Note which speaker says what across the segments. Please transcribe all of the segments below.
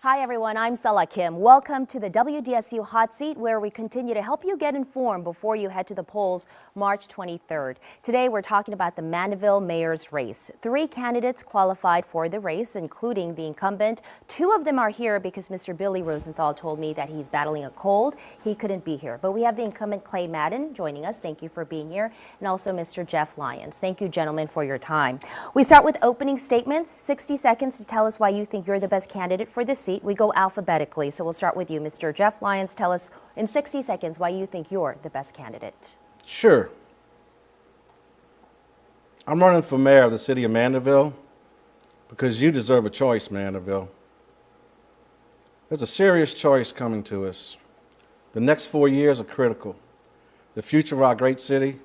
Speaker 1: Hi everyone, I'm Sala Kim. Welcome to the WDSU Hot Seat, where we continue to help you get informed before you head to the polls March 23rd. Today we're talking about the Mandeville mayor's race. 3 candidates qualified for the race, including the incumbent. 2 of them are here because Mr. Billy Rosenthal told me that he's battling a cold. He couldn't be here. But we have the incumbent Clay Madden joining us. Thank you for being here. And also Mr. Jeff Lyons. Thank you, gentlemen, for your time. We start with opening statements. 60 seconds to tell us why you think you're the best candidate for this seat. We go alphabetically, so we'll start with you, Mr. Jeff Lyons. Tell us in 60 seconds why you think you're the best candidate.
Speaker 2: Sure. I'm running for mayor of the city of Mandeville because you deserve a choice, Mandeville. There's a serious choice coming to us. The next 4 years are critical. The future of our great city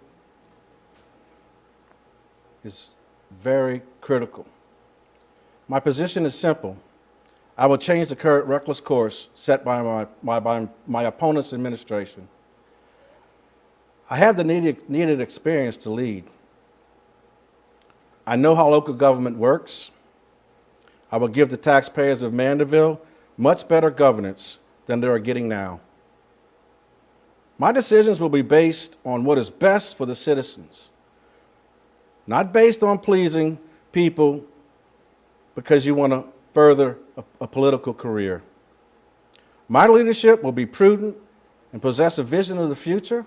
Speaker 2: is very critical. My position is simple. I will change the current reckless course set by my opponent's administration. I have the needed experience to lead. I know how local government works. I will give the taxpayers of Mandeville much better governance than they are getting now. My decisions will be based on what is best for the citizens, not based on pleasing people because you want to further a political career. My leadership will be prudent and possess a vision of the future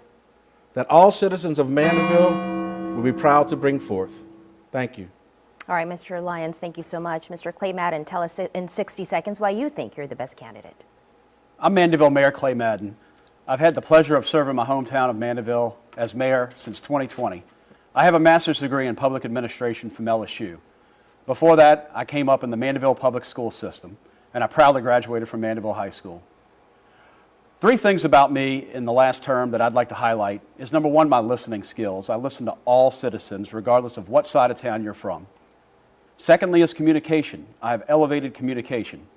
Speaker 2: that all citizens of Mandeville will be proud to bring forth. Thank you.
Speaker 1: All right, Mr. Lyons, thank you so much. Mr. Clay Madden, tell us in 60 seconds why you think you're the best candidate.
Speaker 3: I'm Mandeville Mayor Clay Madden. I've had the pleasure of serving my hometown of Mandeville as mayor since 2020. I have a master's degree in public administration from LSU. Before that, I came up in the Mandeville public school system, and I proudly graduated from Mandeville High School. 3 things about me in the last term that I'd like to highlight is, number 1, my listening skills. I listen to all citizens, regardless of what side of town you're from. Secondly is communication. I have elevated communication.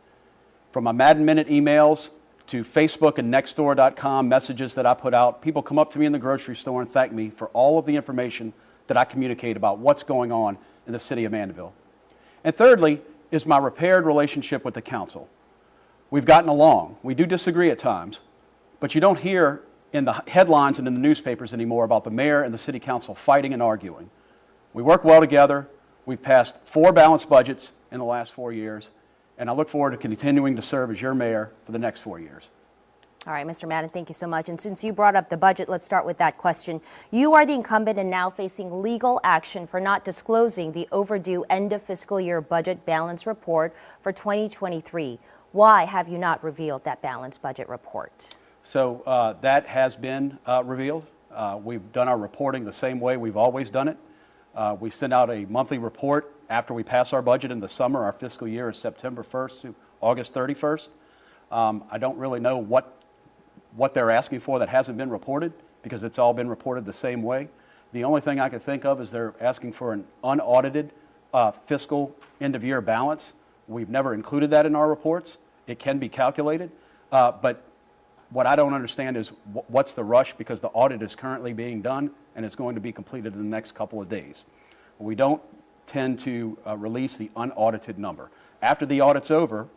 Speaker 3: From my Madden Minute emails to Facebook and Nextdoor.com messages that I put out, people come up to me in the grocery store and thank me for all of the information that I communicate about what's going on in the city of Mandeville. And thirdly is my repaired relationship with the council. We've gotten along. We do disagree at times, but you don't hear in the headlines and in the newspapers anymore about the mayor and the city council fighting and arguing. We work well together. We've passed 4 balanced budgets in the last 4 years, and I look forward to continuing to serve as your mayor for the next 4 years.
Speaker 1: All right, Mr. Madden, thank you so much. And since you brought up the budget, let's start with that question. You are the incumbent and now facing legal action for not disclosing the overdue end of fiscal year budget balance report for 2023. Why have you not revealed that balanced budget report?
Speaker 3: So that has been revealed. We've done our reporting the same way we've always done it. We send out a monthly report after we pass our budget in the summer. Our fiscal year is September 1st to August 31st. I don't really know what they're asking for that hasn't been reported, because it's all been reported the same way. The only thing I can think of is they're asking for an unaudited fiscal end-of-year balance. We've never included that in our reports. It can be calculated, but what I don't understand is what's the rush, because the audit is currently being done and it's going to be completed in the next couple of days. We don't tend to release the unaudited number. After the audit's over,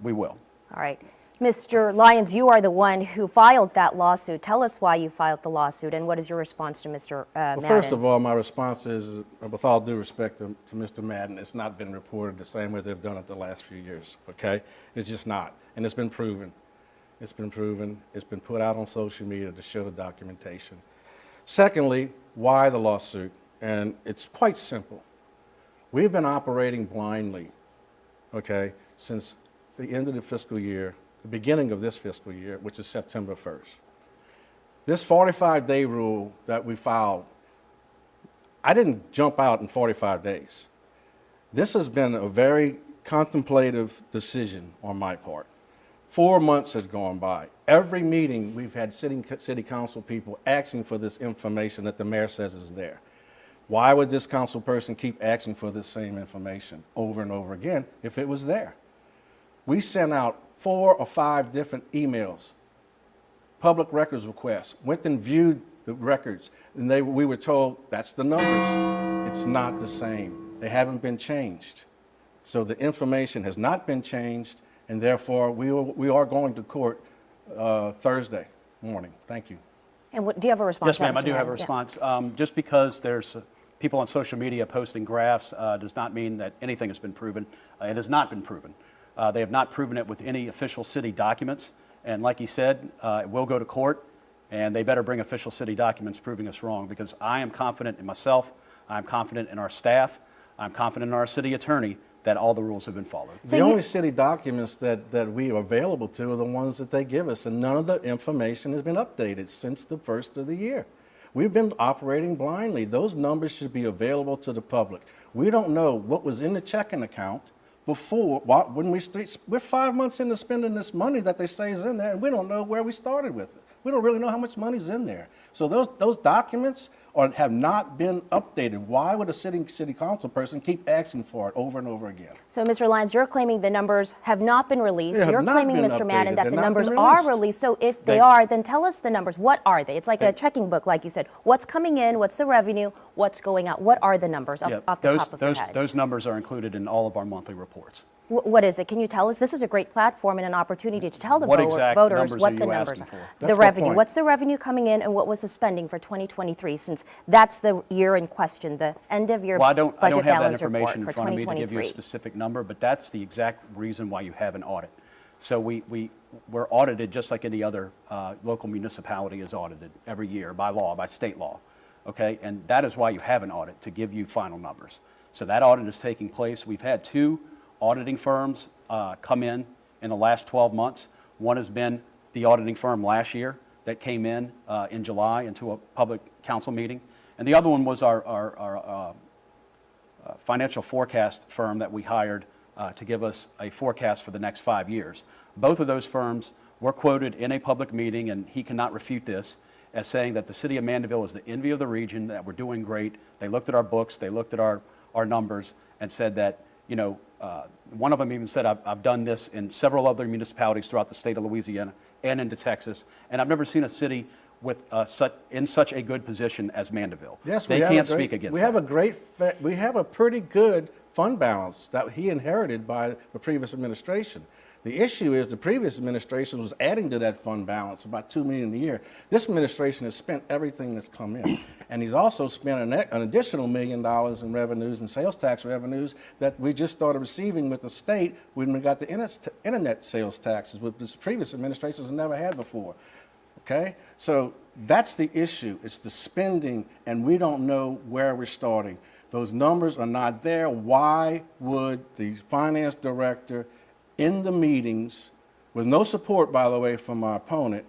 Speaker 3: we will.
Speaker 1: All right. Mr. Lyons, you are the one who filed that lawsuit. Tell us why you filed the lawsuit and what is your response to Mr. Madden?
Speaker 2: Well, first of all, my response is, with all due respect to Mr. Madden, it's not been reported the same way they've done it the last few years, okay? It's just not, and it's been proven. It's been proven. It's been put out on social media to show the documentation. Secondly, why the lawsuit? And it's quite simple. We've been operating blindly, okay, since the end of the fiscal year, the beginning of this fiscal year, which is September 1st. This 45-day rule that we filed, I didn't jump out in 45 days. This has been a very contemplative decision on my part. 4 months had gone by. Every meeting we've had city council people asking for this information that the mayor says is there. Why would this council person keep asking for this same information over and over again if it was there? We sent out 4 or 5 different emails, public records requests, went and viewed the records, and we were told that's the numbers. It's not the same. They haven't been changed. So the information has not been changed, And therefore, we are going to court Thursday morning. Thank you.
Speaker 1: And do you have a response?
Speaker 3: Yes, ma'am, I
Speaker 1: Mr.
Speaker 3: do have a
Speaker 1: Madden?
Speaker 3: response. Just because there's people on social media posting graphs does not mean that anything has been proven. It has not been proven. They have not proven it with any official city documents. And like he said, it will go to court, and they better bring official city documents proving us wrong, because I am confident in myself, I'm confident in our staff, I'm confident in our city attorney that all the rules have been followed.
Speaker 1: So
Speaker 2: the only city documents that we are available to are the ones that they give us, and none of the information has been updated since the first of the year. We've been operating blindly. Those numbers should be available to the public. We don't know what was in the checking account before, when we're 5 months into spending this money that they say is in there, and we don't know where we started with it. We don't really know how much money's in there. So those documents have not been updated. Why would a city council person keep asking for it over and over again?
Speaker 1: So, Mr. Lyons, you're claiming the numbers have not been released.
Speaker 2: They have
Speaker 1: You're
Speaker 2: not
Speaker 1: claiming,
Speaker 2: been
Speaker 1: Mr. Madden,
Speaker 2: updated.
Speaker 1: that
Speaker 2: They're
Speaker 1: the
Speaker 2: not
Speaker 1: numbers
Speaker 2: been
Speaker 1: are
Speaker 2: released.
Speaker 1: released. So if they are, then tell us the numbers. What are they? It's like a checking book, like you said. What's coming in? What's the revenue? What's going out? What are the numbers off the top of your head?
Speaker 3: Those numbers are included in all of our monthly reports.
Speaker 1: What is it? Can you tell us? This is a great platform and an opportunity to tell the
Speaker 3: What exact
Speaker 1: voters
Speaker 3: numbers
Speaker 1: what
Speaker 3: are
Speaker 1: the
Speaker 3: you
Speaker 1: numbers
Speaker 3: asking
Speaker 1: are.
Speaker 3: for?
Speaker 2: That's
Speaker 1: The
Speaker 2: my
Speaker 1: revenue.
Speaker 2: point.
Speaker 1: What's the revenue coming in, and what was the spending for 2023? Since that's the year in question, the end of year
Speaker 3: Well, I don't
Speaker 1: budget
Speaker 3: have that
Speaker 1: balance
Speaker 3: information
Speaker 1: report
Speaker 3: in
Speaker 1: for
Speaker 3: front of me to give you a
Speaker 1: 2023.
Speaker 3: specific number, but that's the exact reason why you have an audit. So we're audited just like any other local municipality is audited every year by law, by state law, okay? And that is why you have an audit, to give you final numbers. So that audit is taking place. We've had 2 auditing firms come in the last 12 months. One has been the auditing firm last year that came in July into a public council meeting. And the other one was our financial forecast firm that we hired to give us a forecast for the next 5 years. Both of those firms were quoted in a public meeting, and he cannot refute this, as saying that the city of Mandeville is the envy of the region, that we're doing great. They looked at our books, they looked at our numbers, and said that, you know, one of them even said, I've done this in several other municipalities throughout the state of Louisiana and into Texas, and I've never seen a city with in such a good position as Mandeville.
Speaker 2: Yes,
Speaker 3: they can't speak against that.
Speaker 2: We have a pretty good fund balance that he inherited by the previous administration. The issue is the previous administration was adding to that fund balance about $2 million a year. This administration has spent everything that's come in. And he's also spent an additional $1 million in revenues and sales tax revenues that we just started receiving with the state when we got the internet sales taxes, which this previous administrations have never had before. Okay? So that's the issue. It's the spending, and we don't know where we're starting. Those numbers are not there. Why would the finance director in the meetings, with no support, by the way, from our opponent,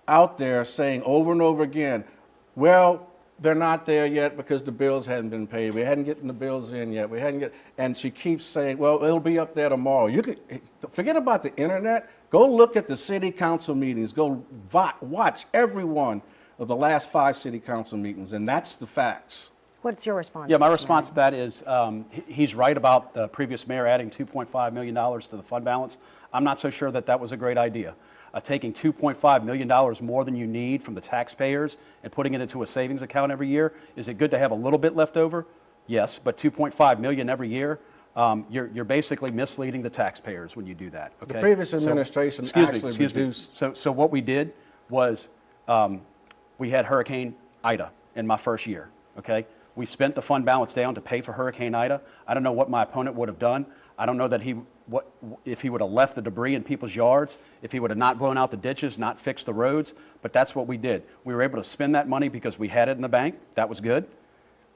Speaker 2: out there saying over and over again, well, they're not there yet because the bills hadn't been paid. We hadn't gotten the bills in yet. And she keeps saying, well, it'll be up there tomorrow. You could forget about the internet. Go look at the city council meetings. Go watch every one of the last 5 city council meetings, and that's the facts.
Speaker 1: What's your response?
Speaker 3: Yeah, my
Speaker 1: Mr.
Speaker 3: response to
Speaker 1: Madden?
Speaker 3: that is he's right about the previous mayor adding $2.5 million to the fund balance. I'm not so sure that that was a great idea. Taking $2.5 million more than you need from the taxpayers and putting it into a savings account every year, is it good to have a little bit left over? Yes, but $2.5 million every year, you're basically misleading the taxpayers when you do that. Okay?
Speaker 2: The previous administration reduced.
Speaker 3: So what we did was we had Hurricane Ida in my first year. Okay. We spent the fund balance down to pay for Hurricane Ida. I don't know what my opponent would have done. I don't know that if he would have left the debris in people's yards, if he would have not blown out the ditches, not fixed the roads, but that's what we did. We were able to spend that money because we had it in the bank. That was good.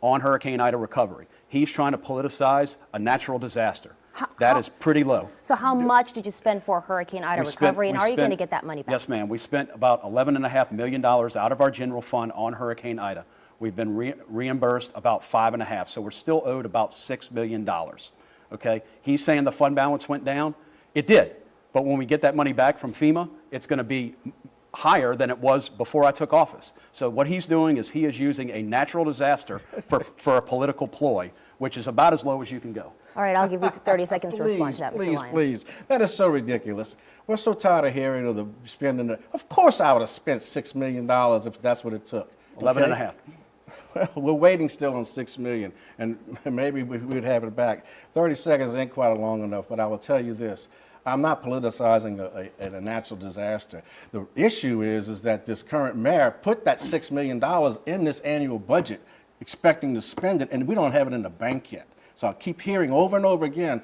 Speaker 3: On Hurricane Ida recovery. He's trying to politicize a natural disaster. That is pretty low.
Speaker 1: So how much did you spend for Hurricane Ida recovery, and are you going to get that money back?
Speaker 3: Yes, ma'am. We spent about $11.5 million out of our general fund on Hurricane Ida. We've been reimbursed about $5.5 million, so we're still owed about $6 million. Okay, he's saying the fund balance went down. It did, but when we get that money back from FEMA, it's going to be higher than it was before I took office. So what he's doing is he is using a natural disaster for a political ploy, which is about as low as you can go.
Speaker 1: All right, I'll give you 30 seconds to respond to that, Mr. Lyons.
Speaker 2: Please, that is so ridiculous. We're so tired of hearing of the spending. Of course I would have spent $6 million if that's what it took.
Speaker 3: 11.5.
Speaker 2: Well, we're waiting still on 6 million, and maybe we'd have it back. 30 seconds ain't quite long enough, but I will tell you this. I'm not politicizing a natural disaster. The issue is that this current mayor put that $6 million in this annual budget, expecting to spend it, and we don't have it in the bank yet. So I keep hearing over and over again,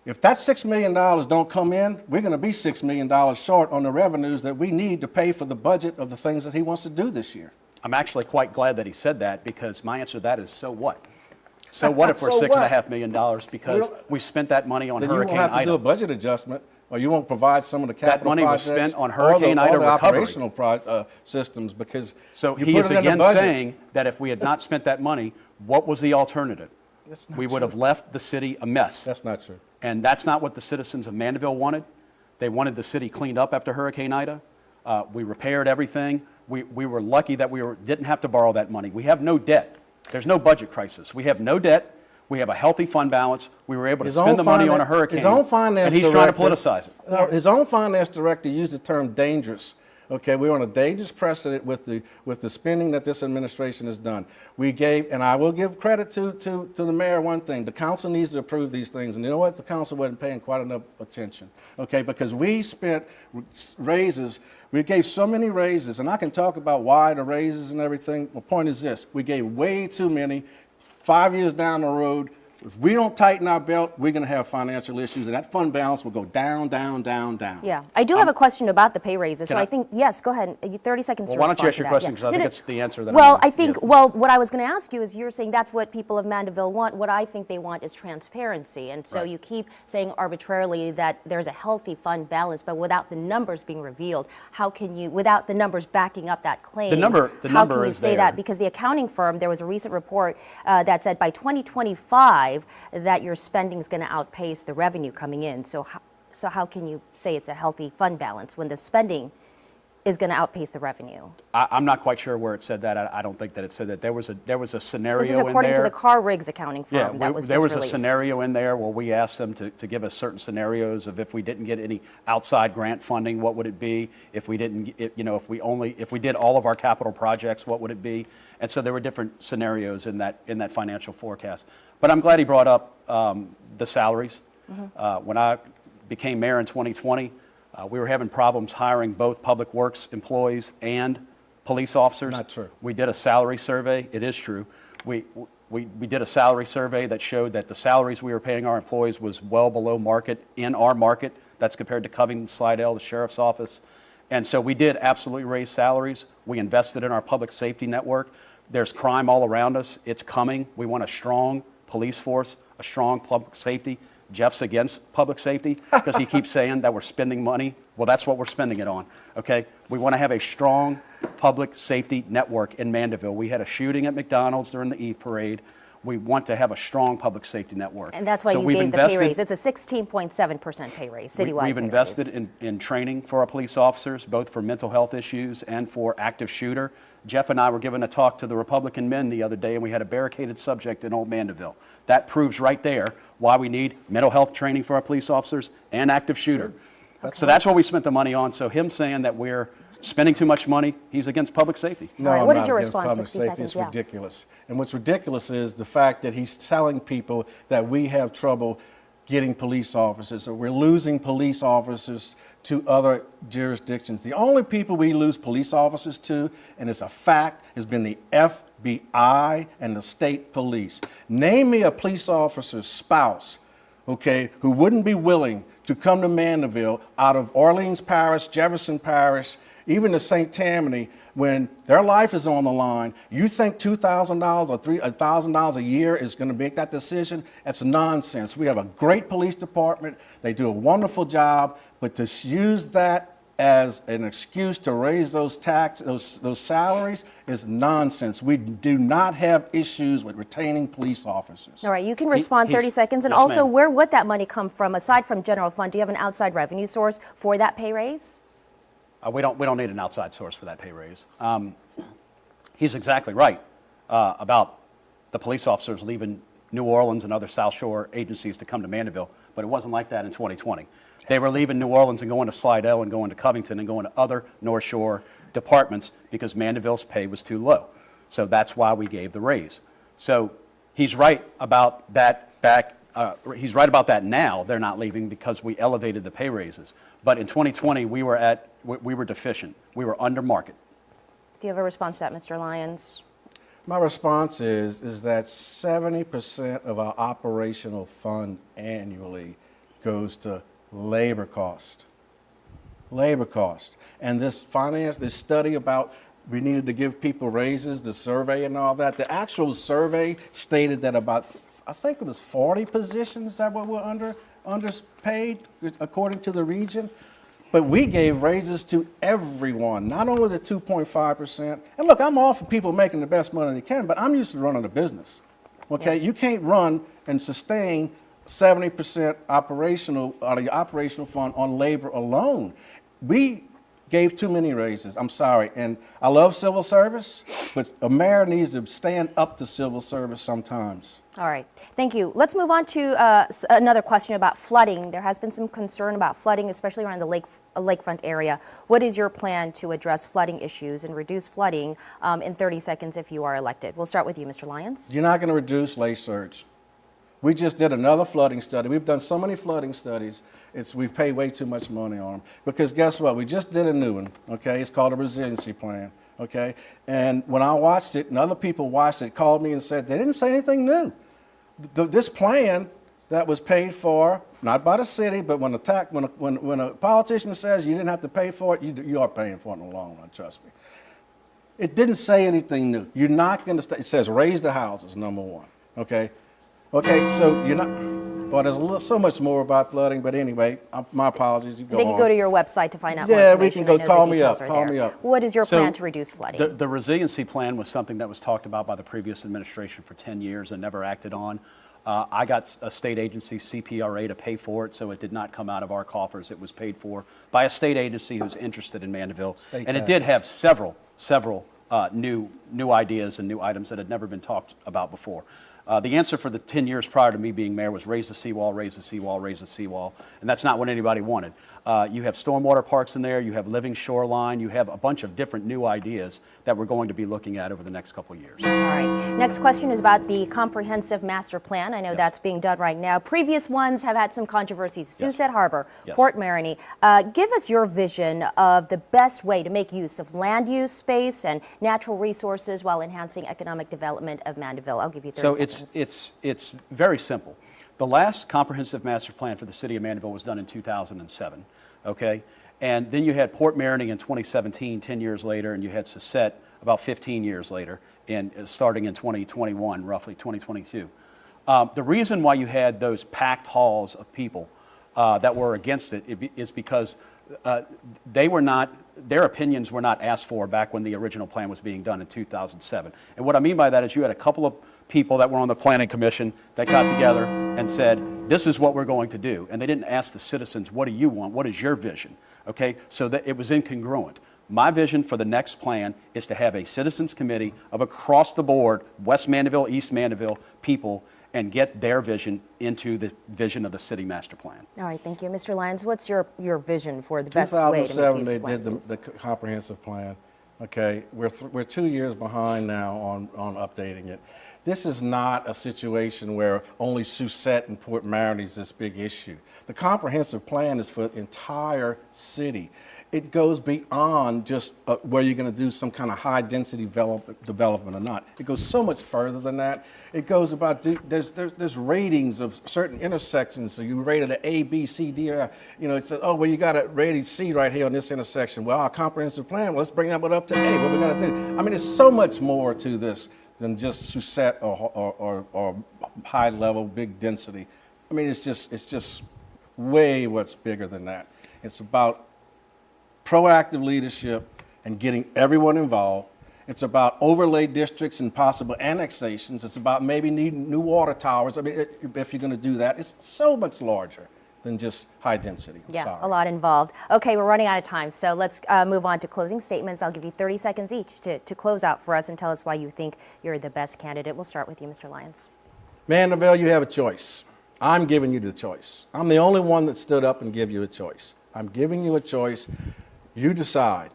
Speaker 2: if that $6 million don't come in, we're going to be $6 million short on the revenues that we need to pay for the budget of the things that he wants to do this year.
Speaker 3: I'm actually quite glad that he said that, because my answer to that is, so what? So what if we're
Speaker 2: So
Speaker 3: $6.5 million because we spent that money on
Speaker 2: Then
Speaker 3: Hurricane
Speaker 2: you won't have to
Speaker 3: Ida?
Speaker 2: do a budget adjustment, or you won't provide some of the capital
Speaker 3: That money was
Speaker 2: projects
Speaker 3: spent on Hurricane
Speaker 2: or
Speaker 3: Ida
Speaker 2: the
Speaker 3: recovery.
Speaker 2: operational systems, because
Speaker 3: So
Speaker 2: you
Speaker 3: he
Speaker 2: put
Speaker 3: is
Speaker 2: it in the
Speaker 3: again
Speaker 2: budget.
Speaker 3: saying that if we had not spent that money, what was the alternative?
Speaker 2: That's not
Speaker 3: We would
Speaker 2: true.
Speaker 3: have left the city a mess.
Speaker 2: That's not true.
Speaker 3: And that's not what the citizens of Mandeville wanted. They wanted the city cleaned up after Hurricane Ida. We repaired everything. We were lucky that we didn't have to borrow that money. We have no debt. There's no budget crisis. We have no debt. We have a healthy fund balance. We were able to spend the money on a hurricane.
Speaker 2: His own finance
Speaker 3: and he's trying to
Speaker 2: director-
Speaker 3: politicize it.
Speaker 2: No, his own finance director used the term dangerous. Okay, we're on a dangerous precedent with the spending that this administration has done. We gave, and I will give credit to the mayor one thing. The council needs to approve these things, and you know what? The council wasn't paying quite enough attention. Okay, because we spent raises. We gave so many raises, and I can talk about why the raises and everything. My point is this: we gave way too many. 5 years down the road, if we don't tighten our belt, we're going to have financial issues, and that fund balance will go down, down, down, down.
Speaker 1: Yeah, I do have a question about the pay raises. So
Speaker 3: Can I-
Speaker 1: I think, yes, go ahead. 30 seconds to
Speaker 3: Well, why don't you
Speaker 1: respond
Speaker 3: ask
Speaker 1: to
Speaker 3: your
Speaker 1: that.
Speaker 3: question,
Speaker 1: Yeah.
Speaker 3: because I think it's the answer that
Speaker 1: Well,
Speaker 3: I'm gonna
Speaker 1: I think,
Speaker 3: give.
Speaker 1: well, what I was going to ask you is, you're saying that's what people of Mandeville want. What I think they want is transparency. And so
Speaker 3: Right.
Speaker 1: you keep saying arbitrarily that there's a healthy fund balance, but without the numbers being revealed, how can you, without the numbers backing up that claim,
Speaker 3: The number
Speaker 1: how can you
Speaker 3: is
Speaker 1: say
Speaker 3: there.
Speaker 1: that? Because the accounting firm, there was a recent report that said by 2025 that your spending is going to outpace the revenue coming in. So how can you say it's a healthy fund balance when the spending is going to outpace the revenue?
Speaker 3: I'm not quite sure where it said that. I don't think that it said that. There was a scenario in
Speaker 1: This
Speaker 3: there.
Speaker 1: is according to the Car Rigs accounting firm
Speaker 3: Yeah,
Speaker 1: that was
Speaker 3: there
Speaker 1: just
Speaker 3: was
Speaker 1: released.
Speaker 3: a scenario in there where we asked them to give us certain scenarios of if we didn't get any outside grant funding, what would it be? If we didn't, if we did all of our capital projects, what would it be? And so there were different scenarios in that financial forecast. But I'm glad he brought up the salaries. When I became mayor in 2020, we were having problems hiring both public works employees and police officers.
Speaker 2: Not true.
Speaker 3: We did a salary survey. It is true. We did a salary survey that showed that the salaries we were paying our employees was well below market in our market. That's compared to Covington, Slidell, the sheriff's office. And so we did absolutely raise salaries. We invested in our public safety network. There's crime all around us. It's coming. We want a strong police force, a strong public safety. Jeff's against public safety because he keeps saying that we're spending money. Well, that's what we're spending it on, okay? We want to have a strong public safety network in Mandeville. We had a shooting at McDonald's during the Eve Parade. We want to have a strong public safety network.
Speaker 1: And that's why
Speaker 3: So
Speaker 1: you
Speaker 3: we've
Speaker 1: gave the pay
Speaker 3: invested-
Speaker 1: raise. It's a 16.7% pay raise, citywide
Speaker 3: We've
Speaker 1: pay
Speaker 3: invested
Speaker 1: raise.
Speaker 3: in training for our police officers, both for mental health issues and for active shooter. Jeff and I were giving a talk to the Republican men the other day, and we had a barricaded subject in Old Mandeville. That proves right there why we need mental health training for our police officers and active shooter. So that's what we spent the money on. So him saying that we're spending too much money, he's against public safety.
Speaker 2: No,
Speaker 1: All right,
Speaker 2: I'm
Speaker 1: what is
Speaker 2: not
Speaker 1: your
Speaker 2: against
Speaker 1: response?
Speaker 2: public
Speaker 1: 60
Speaker 2: safety.
Speaker 1: seconds,
Speaker 2: It's
Speaker 1: yeah.
Speaker 2: ridiculous. And what's ridiculous is the fact that he's telling people that we have trouble getting police officers, or we're losing police officers to other jurisdictions. The only people we lose police officers to, and it's a fact, has been the FBI and the state police. Name me a police officer's spouse, okay, who wouldn't be willing to come to Mandeville out of Orleans Parish, Jefferson Parish, even to St. Tammany, when their life is on the line. You think $2,000 or $1,000 a year is going to make that decision? That's nonsense. We have a great police department. They do a wonderful job, but to use that as an excuse to raise those salaries is nonsense. We do not have issues with retaining police officers.
Speaker 1: All right, you can respond 30 seconds. And
Speaker 3: yes,
Speaker 1: also,
Speaker 3: ma'am.
Speaker 1: where would that money come from, aside from general fund? Do you have an outside revenue source for that pay raise?
Speaker 3: We don't need an outside source for that pay raise. He's exactly right about the police officers leaving New Orleans and other South Shore agencies to come to Mandeville, but it wasn't like that in 2020. They were leaving New Orleans and going to Slidell and going to Covington and going to other North Shore departments because Mandeville's pay was too low. So that's why we gave the raise. So he's right about that he's right about that now. They're not leaving because we elevated the pay raises. But in 2020, we were deficient. We were under market.
Speaker 1: Do you have a response to that, Mr. Lyons?
Speaker 2: My response is that 70% of our operational fund annually goes to labor cost. Labor cost. And this study about we needed to give people raises, the survey and all that, the actual survey stated that about, I think it was 40 positions that were underpaid according to the region. But we gave raises to everyone, not only the 2.5%. And look, I'm all for people making the best money they can, but I'm used to running a business. Okay, you can't run and sustain 70% operational out of your operational fund on labor alone. We gave too many raises. I'm sorry, and I love civil service, but a mayor needs to stand up to civil service sometimes.
Speaker 1: All right, thank you. Let's move on to another question about flooding. There has been some concern about flooding, especially around the lakefront area. What is your plan to address flooding issues and reduce flooding in 30 seconds if you are elected? We'll start with you, Mr. Lyons.
Speaker 2: You're not going to reduce lake surge. We just did another flooding study. We've done so many flooding studies, we've paid way too much money on them. Because guess what? We just did a new one, okay? It's called a resiliency plan, okay? And when I watched it and other people watched it, called me and said, they didn't say anything new. This plan that was paid for, not by the city, but when a politician says you didn't have to pay for it, you are paying for it in the long run, trust me. It didn't say anything new. You're not going to, it says raise the houses, number one, okay? Okay, so you're not, well, there's so much more about flooding, but anyway, my apologies. You go
Speaker 1: They can
Speaker 2: on.
Speaker 1: go to your website to find out more
Speaker 2: Yeah,
Speaker 1: information.
Speaker 2: we can go.
Speaker 1: I know
Speaker 2: Call
Speaker 1: the
Speaker 2: me
Speaker 1: details
Speaker 2: up.
Speaker 1: are
Speaker 2: Call
Speaker 1: there.
Speaker 2: me up.
Speaker 1: What is your
Speaker 3: So
Speaker 1: plan to reduce flooding?
Speaker 3: The resiliency plan was something that was talked about by the previous administration for 10 years and never acted on. I got a state agency, CPRA, to pay for it, so it did not come out of our coffers. It was paid for by a state agency who's interested in Mandeville.
Speaker 2: State
Speaker 3: and
Speaker 2: taxes.
Speaker 3: it did have several new ideas and new items that had never been talked about before. The answer for the 10 years prior to me being mayor was raise the seawall, raise the seawall, raise the seawall, and that's not what anybody wanted. You have stormwater parks in there, you have living shoreline, you have a bunch of different new ideas that we're going to be looking at over the next couple of years.
Speaker 1: All right. Next question is about the comprehensive master plan. I know that's being done right now. Previous ones have had some controversies. Sunset Harbor, Port Maroney. Give us your vision of the best way to make use of land use, space, and natural resources while enhancing economic development of Mandeville. I'll give you 30 seconds.
Speaker 3: It's very simple. The last comprehensive master plan for the city of Mandeville was done in 2007, okay? And then you had Port Maroney in 2017, 10 years later, and you had Sunset about 15 years later, starting in 2021, roughly 2022. The reason why you had those packed halls of people that were against it is because their opinions were not asked for back when the original plan was being done in 2007. And what I mean by that is you had a couple of people that were on the planning commission that got together and said, this is what we're going to do. And they didn't ask the citizens, what do you want? What is your vision? Okay, so that it was incongruent. My vision for the next plan is to have a citizens committee of across the board, West Mandeville, East Mandeville people, and get their vision into the vision of the city master plan.
Speaker 1: All right, thank you. Mr. Lyons, what's your vision for the best way to make use of land
Speaker 2: they did
Speaker 1: use?
Speaker 2: the comprehensive plan. Okay, we're 2 years behind now on updating it. This is not a situation where only Sunset and Port Maroney is this big issue. The comprehensive plan is for the entire city. It goes beyond just where you're going to do some kind of high-density development or not. It goes so much further than that. It goes about, there's ratings of certain intersections. So you rated an A, B, C, D, or, you know, it says, oh, well, you got a rating C right here on this intersection. Well, our comprehensive plan, well, let's bring that one up to A. What we got to do? I mean, there's so much more to this than just Sunset or high level, big density. I mean, it's just way what's bigger than that. It's about proactive leadership and getting everyone involved. It's about overlay districts and possible annexations. It's about maybe needing new water towers. I mean, if you're going to do that, it's so much larger than just high density.
Speaker 1: Yeah, a lot involved. Okay, we're running out of time, so let's move on to closing statements. I'll give you 30 seconds each to close out for us and tell us why you think you're the best candidate. We'll start with you, Mr. Lyons.
Speaker 2: Mandeville, you have a choice. I'm giving you the choice. I'm the only one that stood up and gave you a choice. I'm giving you a choice. You decide.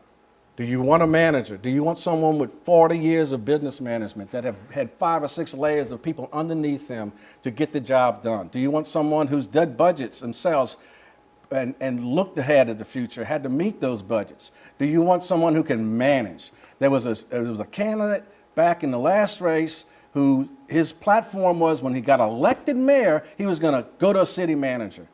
Speaker 2: Do you want a manager? Do you want someone with 40 years of business management that have had 5 or 6 layers of people underneath them to get the job done? Do you want someone who's done budgets themselves and looked ahead at the future, had to meet those budgets? Do you want someone who can manage? There was a candidate back in the last race who his platform was when he got elected mayor, he was going to go to a city manager.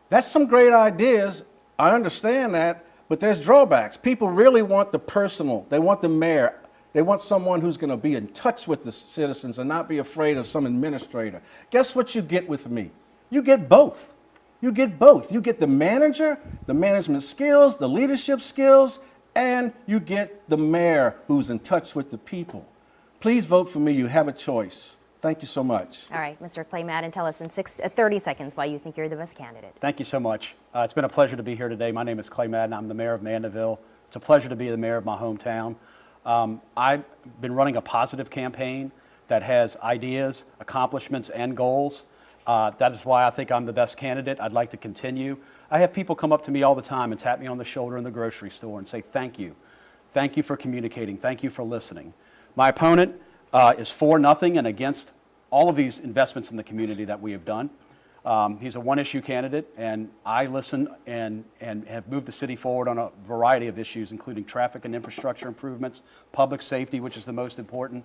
Speaker 2: That's some great ideas. I understand that. But there's drawbacks. People really want the personal. They want the mayor. They want someone who's going to be in touch with the citizens and not be afraid of some administrator. Guess what you get with me? You get both. You get both. You get the manager, the management skills, the leadership skills, and you get the mayor who's in touch with the people. Please vote for me. You have a choice. Thank you so much.
Speaker 1: All right, Mr. Clay Madden, tell us in 30 seconds why you think you're the best candidate.
Speaker 3: Thank you so much. It's been a pleasure to be here today. My name is Clay Madden. I'm the mayor of Mandeville. It's a pleasure to be the mayor of my hometown. I've been running a positive campaign that has ideas, accomplishments, and goals. That is why I think I'm the best candidate. I'd like to continue. I have people come up to me all the time and tap me on the shoulder in the grocery store and say, thank you. Thank you for communicating. Thank you for listening. My opponent is for nothing and against all of these investments in the community that we have done. He's a one-issue candidate, and I listen and have moved the city forward on a variety of issues, including traffic and infrastructure improvements, public safety, which is the most important,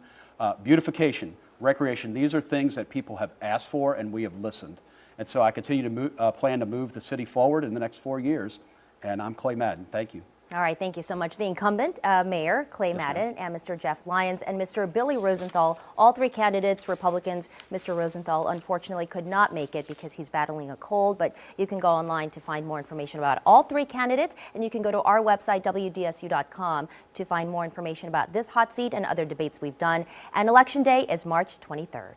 Speaker 3: beautification, recreation. These are things that people have asked for, and we have listened. And so I continue to plan to move the city forward in the next 4 years, and I'm Clay Madden. Thank you.
Speaker 1: All right, thank you so much. The incumbent Mayor Clay Madden and Mr. Jeff Lyons and Mr. Billy Rosenthal, all 3 candidates, Republicans. Mr. Rosenthal unfortunately could not make it because he's battling a cold, but you can go online to find more information about all 3 candidates, and you can go to our website, WDSU.com, to find more information about this hot seat and other debates we've done. And Election Day is March 23rd.